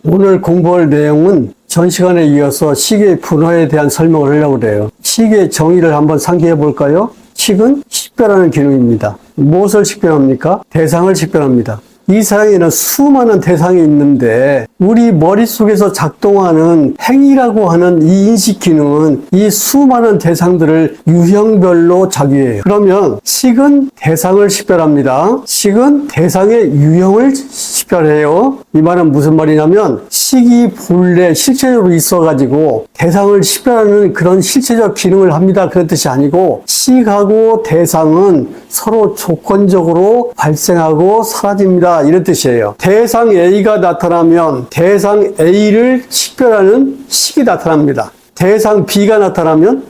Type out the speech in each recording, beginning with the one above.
오늘 공부할 내용은 전 시간에 이어서 식의 분화에 대한 설명을 하려고 해요. 식의 정의를 한번 상기해 볼까요? 식은 식별하는 기능입니다. 무엇을 식별합니까? 대상을 식별합니다. 이 세상에는 수많은 대상이 있는데 우리 머릿속에서 작동하는 행위라고 하는 이 인식 기능은 이 수많은 대상들을 유형별로 작용해요. 그러면 식은 대상을 식별합니다. 식은 대상의 유형을 식별해요. 이 말은 무슨 말이냐면 식이 본래 실체적으로 있어가지고 대상을 식별하는 그런 실체적 기능을 합니다. 그런 뜻이 아니고 식하고 대상은 서로 조건적으로 발생하고 사라집니다. 이런 뜻이에요. 대상 A가 나타나면 대상 A를 식별하는 식이 나타납니다. 대상 B가 나타나면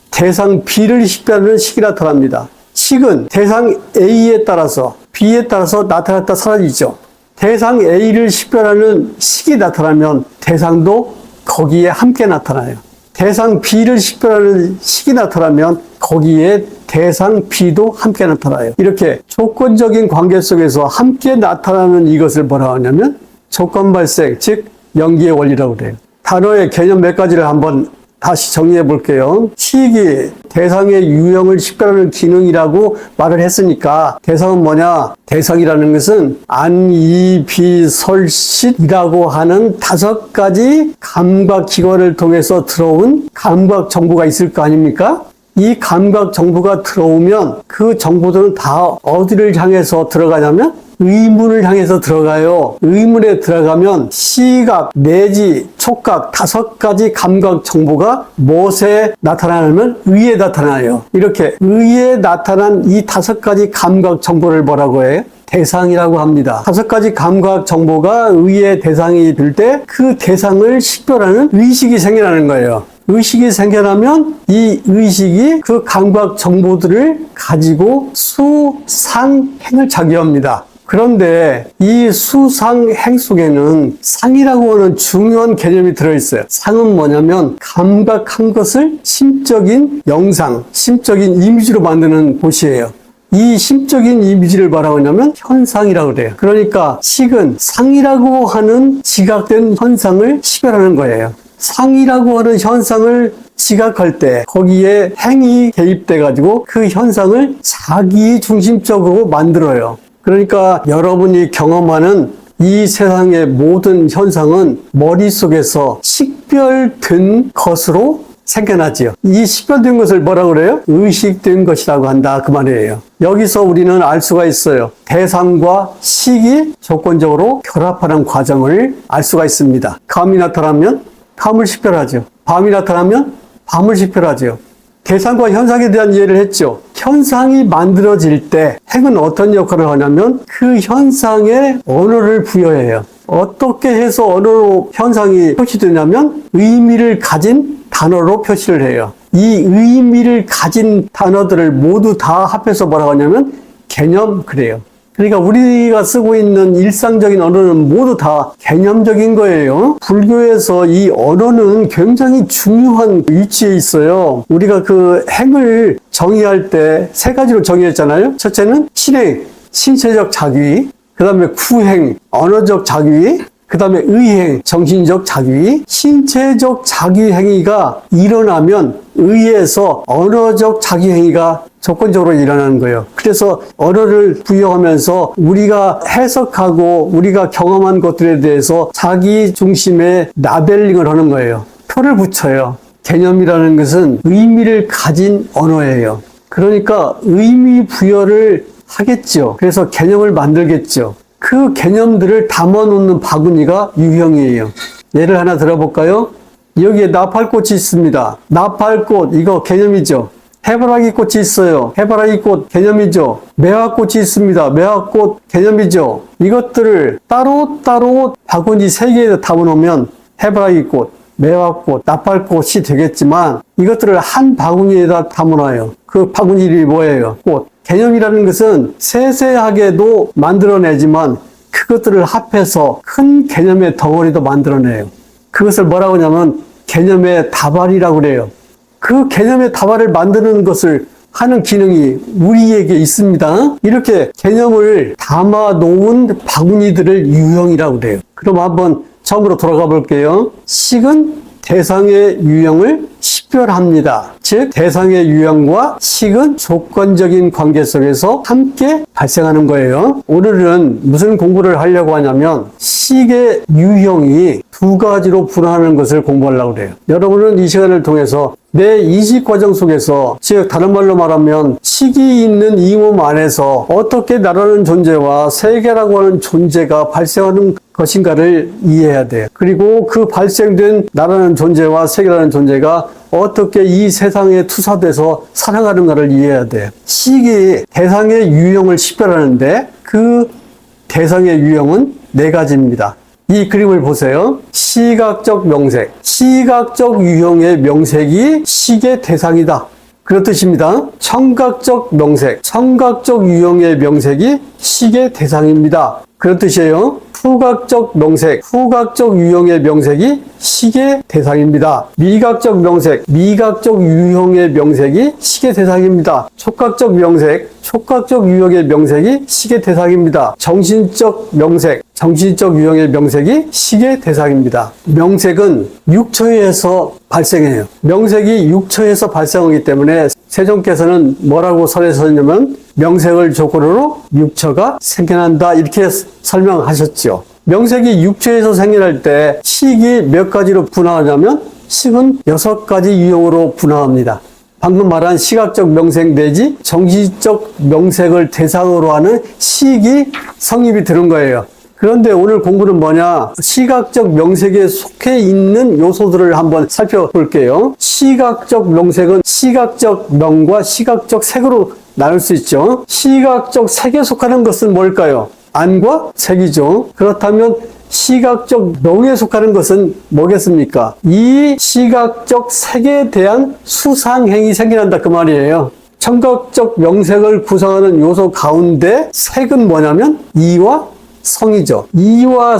대상 B를 식별하는 식이 나타납니다. 식은 대상 A에 따라서 B에 따라서 나타났다 사라지죠. 대상 A를 식별하는 식이 나타나면 대상도 거기에 함께 나타나요. 대상 B를 식별하는 식이 나타나면 거기에 대상 B도 함께 나타나요. 이렇게 조건적인 관계 속에서 함께 나타나는 이것을 뭐라고 하냐면 조건 발생, 즉 연기의 원리라고 그래요. 단어의 개념 몇 가지를 한번 다시 정리해 볼게요. 식이 대상의 유형을 식별하는 기능이라고 말을 했으니까 대상은 뭐냐? 대상이라는 것은 안, 이, 비, 설, 싯이라고 하는 5가지 감각 기관을 통해서 들어온 감각 정보가 있을 거 아닙니까? 이 감각 정보가 들어오면 그 정보들은 다 어디를 향해서 들어가냐면 의문을 향해서 들어가요. 의문에 들어가면 시각 내지 촉각 5가지 감각 정보가 무엇에 나타나냐면 의에 나타나요. 이렇게 의에 나타난 이 5가지 감각 정보를 뭐라고 해요? 대상이라고 합니다. 5가지 감각 정보가 의의 대상이 될 때 그 대상을 식별하는 의식이 생겨나는 거예요. 의식이 생겨나면 이 의식이 그 감각 정보들을 가지고 수상행을 작용합니다. 그런데 이 수상행 속에는 상이라고 하는 중요한 개념이 들어있어요. 상은 뭐냐면 감각한 것을 심적인 영상, 심적인 이미지로 만드는 곳이에요. 이 심적인 이미지를 뭐라고 하냐면 현상이라고 그래요. 그러니까 식은 상이라고 하는 지각된 현상을 식별하는 거예요. 상이라고 하는 현상을 지각할 때 거기에 행이 개입돼 가지고 그 현상을 자기 중심적으로 만들어요. 그러니까 여러분이 경험하는 이 세상의 모든 현상은 머릿속에서 식별된 것으로 생겨나지요. 이 식별된 것을 뭐라고 그래요? 의식된 것이라고 한다 그 말이에요. 여기서 우리는 알 수가 있어요. 대상과 식이 조건적으로 결합하는 과정을 알 수가 있습니다. 감이 나타나면 감을 식별하죠. 밤이 나타나면 밤을 식별하죠. 대상과 현상에 대한 이해를 했죠. 현상이 만들어질 때 행은 어떤 역할을 하냐면 그 현상에 언어를 부여해요. 어떻게 해서 언어로 현상이 표시되냐면 의미를 가진 단어로 표시를 해요. 이 의미를 가진 단어들을 모두 다 합해서 뭐라고 하냐면 개념 그래요. 그러니까 우리가 쓰고 있는 일상적인 언어는 모두 다 개념적인 거예요. 불교에서 이 언어는 굉장히 중요한 위치에 있어요. 우리가 그 행을 정의할 때 3가지로 정의했잖아요. 첫째는 신행, 신체적 자기, 그 다음에 구행, 언어적 자기, 그 다음에 의행, 정신적 자기. 신체적 자기 행위가 일어나면 의에서 언어적 자기 행위가 조건적으로 일어나는 거예요. 그래서 언어를 부여하면서 우리가 해석하고 우리가 경험한 것들에 대해서 자기 중심의 라벨링을 하는 거예요. 표를 붙여요. 개념이라는 것은 의미를 가진 언어예요. 그러니까 의미 부여를 하겠죠. 그래서 개념을 만들겠죠. 그 개념들을 담아놓는 바구니가 유형이에요. 예를 하나 들어볼까요? 여기에 나팔꽃이 있습니다. 나팔꽃 이거 개념이죠. 해바라기 꽃이 있어요. 해바라기 꽃 개념이죠. 매화꽃이 있습니다. 매화꽃 개념이죠. 이것들을 따로따로 바구니 3개에 담아놓으면 해바라기 꽃, 매화꽃, 나팔꽃이 되겠지만 이것들을 한 바구니에다 담아놔요. 그 바구니 이름이 뭐예요? 꽃. 개념이라는 것은 세세하게도 만들어내지만 그것들을 합해서 큰 개념의 덩어리도 만들어내요. 그것을 뭐라고 하냐면 개념의 다발이라고 그래요. 그 개념의 다발을 만드는 것을 하는 기능이 우리에게 있습니다. 이렇게 개념을 담아 놓은 바구니들을 유형이라고 그래요. 그럼 한번 처음으로 돌아가 볼게요. 식은 대상의 유형을 식별합니다. 즉 대상의 유형과 식은 조건적인 관계 속에서 함께 발생하는 거예요. 오늘은 무슨 공부를 하려고 하냐면 식의 유형이 두 가지로 분화하는 것을 공부하려고 그래요. 여러분은 이 시간을 통해서 내 이식 과정 속에서, 즉 다른 말로 말하면 식이 있는 이 몸 안에서 어떻게 나라는 존재와 세계라고 하는 존재가 발생하는 것인가를 이해해야 돼요. 그리고 그 발생된 나라는 존재와 세계라는 존재가 어떻게 이 세상에 투사돼서 살아가는가를 이해해야 돼요. 식이 대상의 유형을 식별하는데 그 대상의 유형은 네 가지입니다. 이 그림을 보세요. 시각적 명색. 시각적 유형의 명색이 식의 대상이다. 그런 뜻입니다. 청각적 명색. 청각적 유형의 명색이 식의 대상입니다. 그런 뜻이에요. 후각적 명색. 후각적 유형의 명색이 식의 대상입니다. 미각적 명색. 미각적 유형의 명색이 식의 대상입니다. 촉각적 명색. 촉각적 유형의 명색이 식의 대상입니다. 정신적 명색. 정신적 유형의 명색이 식의 대상입니다. 명색은 육처에서 발생해요. 명색이 육처에서 발생하기 때문에 세종께서는 뭐라고 설에 썼냐면 명색을 조건으로 육처가 생겨난다 이렇게 설명하셨죠. 명색이 육처에서 생겨날 때 식이 몇 가지로 분화하냐면 식은 6가지 유형으로 분화합니다. 방금 말한 시각적 명색 내지 정신적 명색을 대상으로 하는 식이 성립이 되는 거예요. 그런데 오늘 공부는 뭐냐? 시각적 명색에 속해 있는 요소들을 한번 살펴볼게요. 시각적 명색은 시각적 명과 시각적 색으로 나눌 수 있죠. 시각적 색에 속하는 것은 뭘까요? 안과 색이죠. 그렇다면 시각적 명에 속하는 것은 뭐겠습니까? 이 시각적 색에 대한 수상행이 생겨난다 그 말이에요. 청각적 명색을 구성하는 요소 가운데 색은 뭐냐면 이와 성이죠. 이와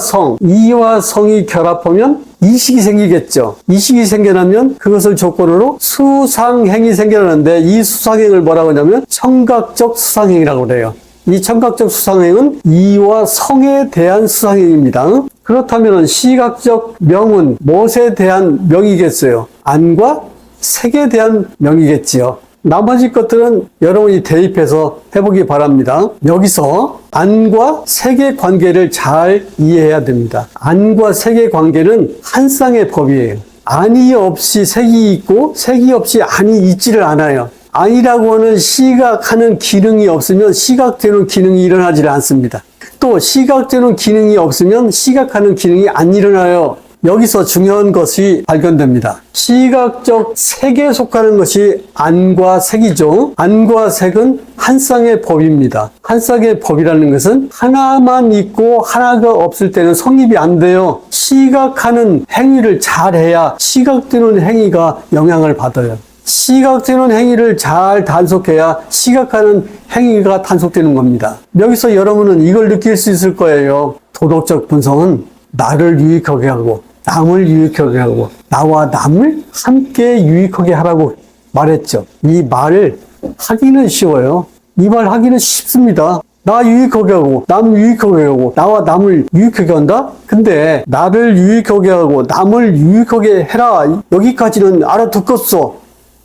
성이 결합하면 이식이 생기겠죠. 이식이 생겨나면 그것을 조건으로 수상행이 생겨나는데 이 수상행을 뭐라고 하냐면 청각적 수상행이라고 그래요. 이 청각적 수상행은 이와 성에 대한 수상행입니다. 그렇다면 시각적 명은 무엇에 대한 명이겠어요? 안과 색에 대한 명이겠지요. 나머지 것들은 여러분이 대입해서 해보기 바랍니다. 여기서 안과 색의 관계를 잘 이해해야 됩니다. 안과 색의 관계는 한 쌍의 법이에요. 안이 없이 색이 있고 색이 없이 안이 있지를 않아요. 안이라고 하는 시각하는 기능이 없으면 시각되는 기능이 일어나지 않습니다. 또 시각되는 기능이 없으면 시각하는 기능이 안 일어나요. 여기서 중요한 것이 발견됩니다. 시각적 색에 속하는 것이 안과 색이죠. 안과 색은 한 쌍의 법입니다. 한 쌍의 법이라는 것은 하나만 있고 하나가 없을 때는 성립이 안 돼요. 시각하는 행위를 잘해야 시각되는 행위가 영향을 받아요. 시각되는 행위를 잘 단속해야 시각하는 행위가 단속되는 겁니다. 여기서 여러분은 이걸 느낄 수 있을 거예요. 도덕적 분성은 나를 유익하게 하고 남을 유익하게 하고 나와 남을 함께 유익하게 하라고 말했죠. 이 말을 하기는 쉬워요. 이 말 하기는 쉽습니다. 나 유익하게 하고 남 유익하게 하고 나와 남을 유익하게 한다? 근데 나를 유익하게 하고 남을 유익하게 해라 여기까지는 알아듣겠어.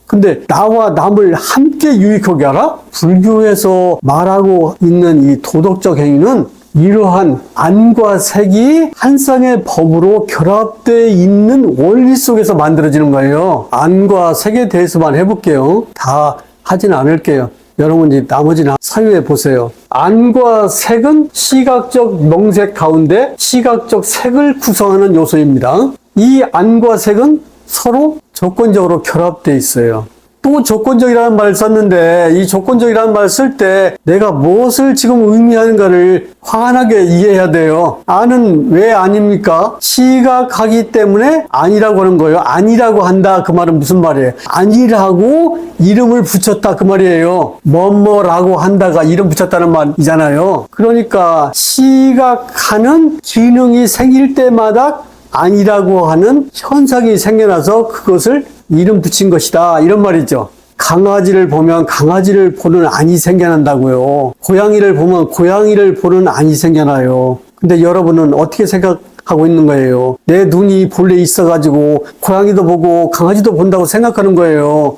근데 나와 남을 함께 유익하게 하라? 불교에서 말하고 있는 이 도덕적 행위는 이러한 안과 색이 한 쌍의 법으로 결합되어 있는 원리 속에서 만들어지는 거예요. 안과 색에 대해서만 해볼게요. 다 하진 않을게요. 여러분이 나머지는 사유해 보세요. 안과 색은 시각적 명색 가운데 시각적 색을 구성하는 요소입니다. 이 안과 색은 서로 조건적으로 결합되어 있어요. 또 조건적이라는 말을 썼는데 이 조건적이라는 말을 쓸 때 내가 무엇을 지금 의미하는가를 환하게 이해해야 돼요. 안은 왜 아닙니까? 시각하기 때문에 아니라고 하는 거예요. 아니라고 한다 그 말은 무슨 말이에요? 아니라고 이름을 붙였다 그 말이에요. 뭐뭐라고 한다가 이름 붙였다는 말이잖아요. 그러니까 시각하는 기능이 생길 때마다 아니라고 하는 현상이 생겨나서 그것을 이름 붙인 것이다 이런 말이죠. 강아지를 보면 강아지를 보는 안이 생겨난다고요. 고양이를 보면 고양이를 보는 안이 생겨나요. 근데 여러분은 어떻게 생각하세요? 생각하고 있는 거예요. 내 눈이 본래 있어가지고 고양이도 보고 강아지도 본다고 생각하는 거예요.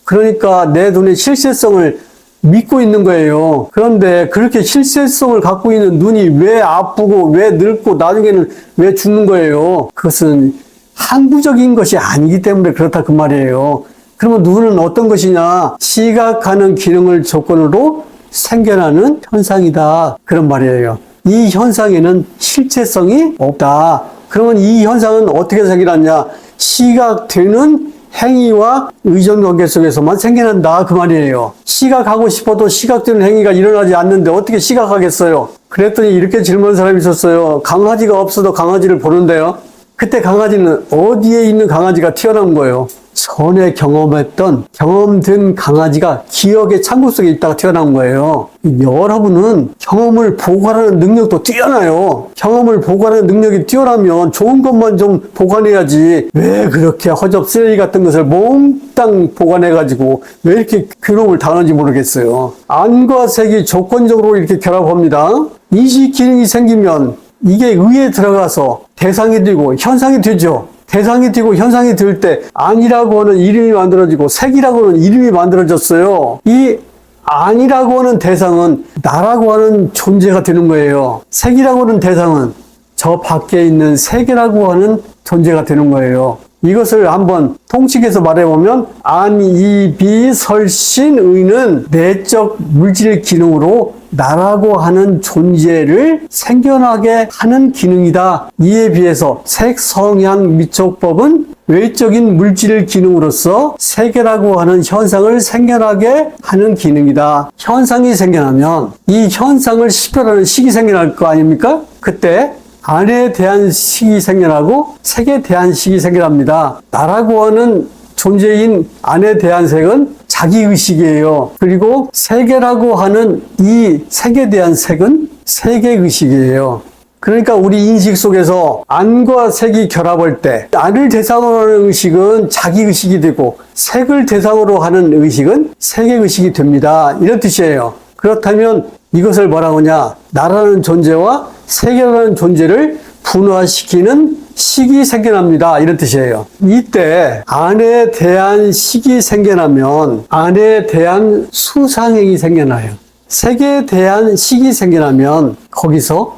그러니까 내 눈의 실체성을 믿고 있는 거예요. 그런데 그렇게 실체성을 갖고 있는 눈이 왜 아프고 왜 늙고 나중에는 왜 죽는 거예요? 그것은 항구적인 것이 아니기 때문에 그렇다 그 말이에요. 그러면 눈은 어떤 것이냐? 시각하는 기능을 조건으로 생겨나는 현상이다. 그런 말이에요. 이 현상에는 실체성이 없다. 그러면 이 현상은 어떻게 생겨났냐? 시각되는 행위와 의존관계 속에서만 생겨난다. 그 말이에요. 시각하고 싶어도 시각되는 행위가 일어나지 않는데 어떻게 시각하겠어요? 그랬더니 이렇게 질문한 사람이 있었어요. 강아지가 없어도 강아지를 보는데요. 그때 강아지는 어디에 있는 강아지가 튀어나온 거예요? 전에 경험된 강아지가 기억의 창고 속에 있다가 튀어나온 거예요. 여러분은 경험을 보관하는 능력도 뛰어나요. 경험을 보관하는 능력이 뛰어나면 좋은 것만 좀 보관해야지. 왜 그렇게 허접 쓰레기 같은 것을 몽땅 보관해가지고 왜 이렇게 괴로움을 당하는지 모르겠어요. 안과 색이 조건적으로 이렇게 결합합니다. 인식 기능이 생기면 이게 의에 들어가서 대상이 되고 현상이 되죠. 대상이 되고 현상이 될 때 안이라고 하는 이름이 만들어지고 색이라고 하는 이름이 만들어졌어요. 이 안이라고 하는 대상은 나라고 하는 존재가 되는 거예요. 색이라고 하는 대상은 저 밖에 있는 세계라고 하는 존재가 되는 거예요. 이것을 한번 통칭해서 말해보면 안, 이, 비, 설신, 의는 내적 물질 기능으로 나라고 하는 존재를 생겨나게 하는 기능이다. 이에 비해서 색, 성향, 미촉법은 외적인 물질 기능으로서 세계라고 하는 현상을 생겨나게 하는 기능이다. 현상이 생겨나면 이 현상을 식별하는 식이 생겨날 거 아닙니까? 그때 안에 대한 식이 생겨나고 색에 대한 식이 생겨납니다. 나라고 하는 존재인 안에 대한 색은 자기의식이에요. 그리고 세계라고 하는 이 색에 대한 색은 세계의식이에요. 그러니까 우리 인식 속에서 안과 색이 결합할 때 안을 대상으로 하는 의식은 자기의식이 되고 색을 대상으로 하는 의식은 세계의식이 됩니다. 이런 뜻이에요. 그렇다면 이것을 뭐라고 하냐? 나라는 존재와 세계라는 존재를 분화시키는 식이 생겨납니다. 이런 뜻이에요. 이때 안에 대한 식이 생겨나면 안에 대한 수상행이 생겨나요. 색에 대한 식이 생겨나면 거기서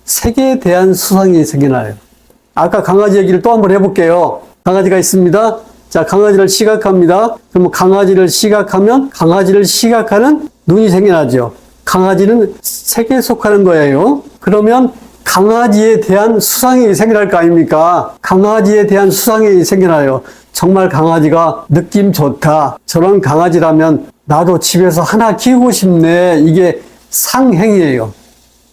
색에 대한 수상이 생겨나요. 아까 강아지 얘기를 또 한번 해볼게요. 강아지가 있습니다. 자, 강아지를 시각합니다. 그럼 강아지를 시각하면 강아지를 시각하는 눈이 생겨나죠. 강아지는 색에 속하는 거예요. 그러면 강아지에 대한 수상이 생겨날 거 아닙니까? 강아지에 대한 수상이 생겨나요. 정말 강아지가 느낌 좋다. 저런 강아지라면 나도 집에서 하나 키우고 싶네. 이게 상행이에요.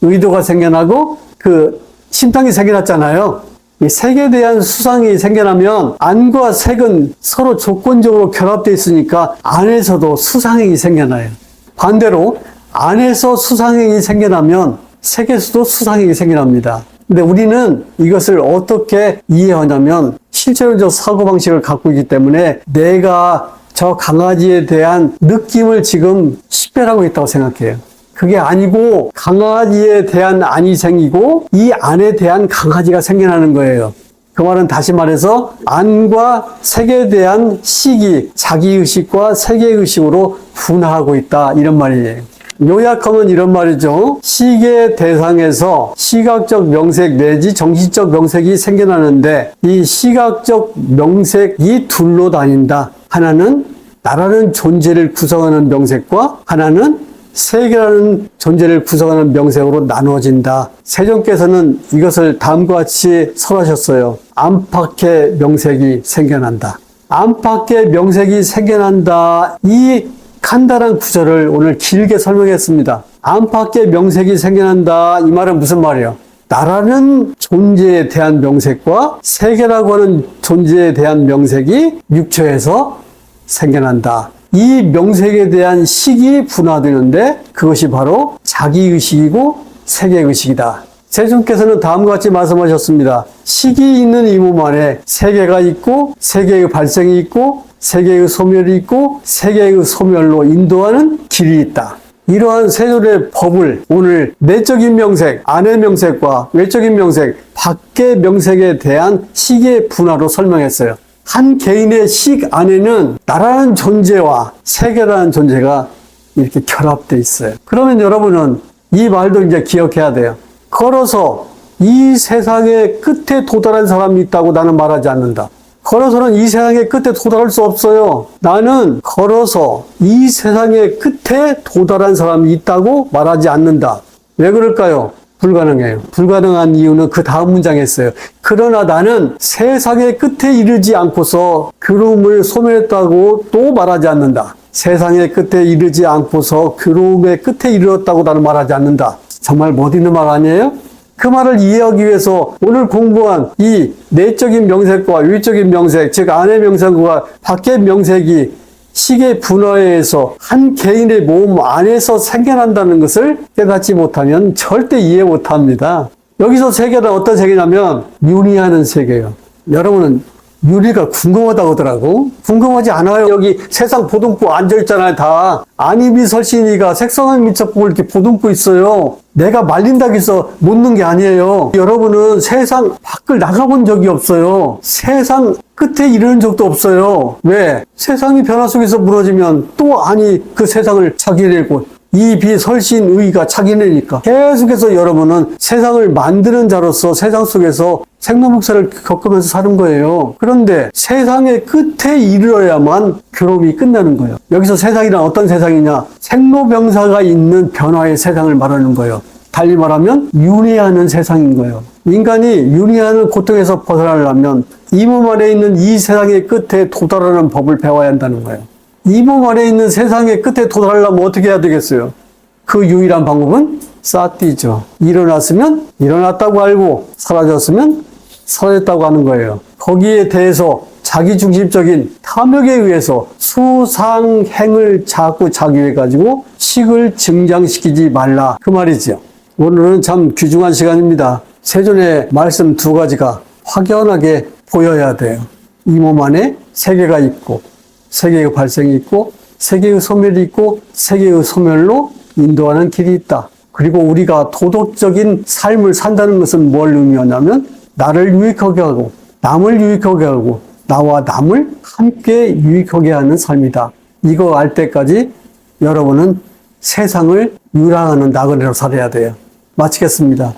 의도가 생겨나고 그 심상이 생겨났잖아요. 이 색에 대한 수상이 생겨나면 안과 색은 서로 조건적으로 결합되어 있으니까 안에서도 수상행이 생겨나요. 반대로 안에서 수상행이 생겨나면 색에서도 수상행이 생겨납니다. 근데 우리는 이것을 어떻게 이해하냐면 실제론적 사고방식을 갖고 있기 때문에 내가 저 강아지에 대한 느낌을 지금 식별하고 있다고 생각해요. 그게 아니고 강아지에 대한 안이 생기고 이 안에 대한 강아지가 생겨나는 거예요. 그 말은 다시 말해서 안과 색에 대한 식이 자기의식과 세계의식으로 분화하고 있다. 이런 말이에요. 요약하면 이런 말이죠. 시계 대상에서 시각적 명색 내지 정신적 명색이 생겨나는데 이 시각적 명색이 둘로 다닌다. 하나는 나라는 존재를 구성하는 명색과 하나는 세계라는 존재를 구성하는 명색으로 나누어진다. 세종께서는 이것을 다음과 같이 설하셨어요. 안팎의 명색이 생겨난다. 안팎의 명색이 생겨난다. 이 간단한 구절을 오늘 길게 설명했습니다. 안팎의 명색이 생겨난다. 이 말은 무슨 말이에요? 나라는 존재에 대한 명색과 세계라고 하는 존재에 대한 명색이 육처에서 생겨난다. 이 명색에 대한 식이 분화되는데 그것이 바로 자기의식이고 세계의식이다. 세종께서는 다음과 같이 말씀하셨습니다. 식이 있는 이 몸 안에 세계가 있고 세계의 발생이 있고 세계의 소멸이 있고 세계의 소멸로 인도하는 길이 있다. 이러한 세존의 법을 오늘 내적인 명색, 안의 명색과 외적인 명색, 밖의 명색에 대한 식의 분화로 설명했어요. 한 개인의 식 안에는 나라는 존재와 세계라는 존재가 이렇게 결합되어 있어요. 그러면 여러분은 이 말도 이제 기억해야 돼요. 걸어서 이 세상의 끝에 도달한 사람이 있다고 나는 말하지 않는다. 걸어서는 이 세상의 끝에 도달할 수 없어요. 나는 걸어서 이 세상의 끝에 도달한 사람이 있다고 말하지 않는다. 왜 그럴까요? 불가능해요. 불가능한 이유는 그 다음 문장에 있어요. 그러나 나는 세상의 끝에 이르지 않고서 괴로움을 소멸했다고 또 말하지 않는다. 세상의 끝에 이르지 않고서 괴로움의 끝에 이르렀다고 나는 말하지 않는다. 정말 멋있는 말 아니에요? 그 말을 이해하기 위해서 오늘 공부한 이 내적인 명색과 외적인 명색, 즉 안의 명색과 밖의 명색이 식의 분화에 의해서 한 개인의 몸 안에서 생겨난다는 것을 깨닫지 못하면 절대 이해 못합니다. 여기서 세계는 어떤 세계냐면 윤희하는 세계예요. 여러분은 윤희가 궁금하다고 하더라고. 궁금하지 않아요. 여기 세상 보듬고 앉아있잖아요, 다. 안입이 설신이가 색성한 미첩국을 이렇게 보듬고 있어요. 내가 말린다고 해서 묻는 게 아니에요. 여러분은 세상 밖을 나가본 적이 없어요. 세상 끝에 이르는 적도 없어요. 왜? 세상이 변화 속에서 무너지면 또 아니 그 세상을 차기내고 이 비설신의가 차기내니까 계속해서 여러분은 세상을 만드는 자로서 세상 속에서 생로병사를 겪으면서 사는 거예요. 그런데 세상의 끝에 이르러야만 괴로움이 끝나는 거예요. 여기서 세상이란 어떤 세상이냐? 생로병사가 있는 변화의 세상을 말하는 거예요. 달리 말하면 윤회하는 세상인 거예요. 인간이 윤회하는 고통에서 벗어나려면 이 몸 안에 있는 이 세상의 끝에 도달하는 법을 배워야 한다는 거예요. 이 몸 안에 있는 세상의 끝에 도달하려면 어떻게 해야 되겠어요? 그 유일한 방법은 싸띠죠. 일어났으면 일어났다고 알고 사라졌으면 사라졌다고 하는 거예요. 거기에 대해서 자기중심적인 탐욕에 의해서 수상행을 자꾸 자기해가지고 식을 증장시키지 말라. 그 말이죠. 오늘은 참 귀중한 시간입니다. 세존의 말씀 두 가지가 확연하게 보여야 돼요. 이 몸 안에 세계가 있고 세계의 발생이 있고 세계의 소멸이 있고 세계의 소멸로 인도하는 길이 있다. 그리고 우리가 도덕적인 삶을 산다는 것은 뭘 의미하냐면 나를 유익하게 하고 남을 유익하게 하고 나와 남을 함께 유익하게 하는 삶이다. 이거 알 때까지 여러분은 세상을 유랑하는 나그네로 살아야 돼요. 마치겠습니다.